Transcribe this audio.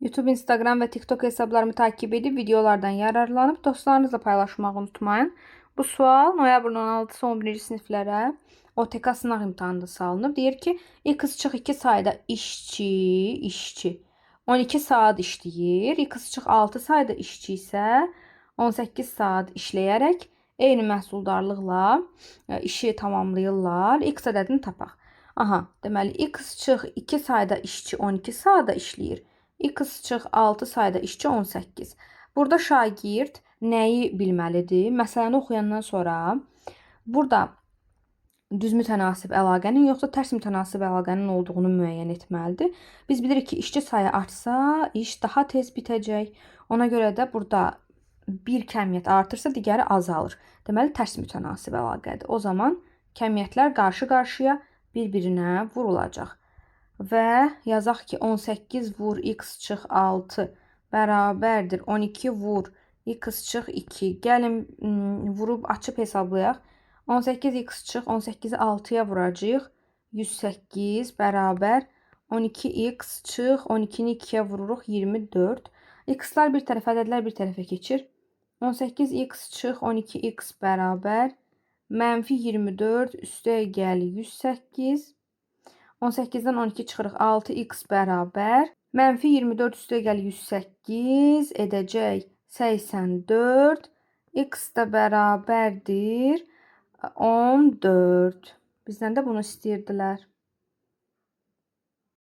YouTube, Instagram ve TikTok hesaplarımı takip edip videolardan yararlanıp dostlarınızla paylaşmayı unutmayın. Bu sual noyabrın 16'sı 11. siniflərə OTK sınaq imtahanında salınıb. Deyir ki, x çıx 2 sayda işçi 12 saat işləyir. X çıx 6 sayda işçi isə 18 saat işləyərək eyni məhsuldarlıqla işi tamamlayırlar. X ədədini tapaq. Aha, deməli x çıx 2 sayda işçi 12 saat işləyir. X çıx 6 sayda işçi 18. Burada şagird nəyi bilməlidir? Məsələni oxuyandan sonra burada düz mütənasib əlaqənin yoxsa tərs mütənasib əlaqənin olduğunu müəyyən etməlidir. Biz bilirik ki, işçi sayı artsa, iş daha tez bitəcək. Ona görə də burada bir kəmiyyət artırsa, digəri azalır. Deməli, tərs mütənasib əlaqədir. O zaman kəmiyyətlər qarşı-qarşıya bir-birinə vurulacaq. Və yazaq ki, 18 vur x çıx 6 bərabərdir 12 vur x çıx 2. Gəlin vurub açıb hesablayaq. 18 x çıx 18-i 6-ya vuracağıq. 108 bərabər 12 x çıx 12-ni 2-yə vururuq 24. X-lar bir tərəfə, ədədlər bir tərəfə keçir. 18 x çıx 12 x bərabər mənfi 24 üstə gəl 108. 18-dən 12 çıxırıq 6x bərabər mənfi 24 üstə gəl 108 edəcək 84. X də bərabərdir 14. Bizdən də bunu istəyirdilər.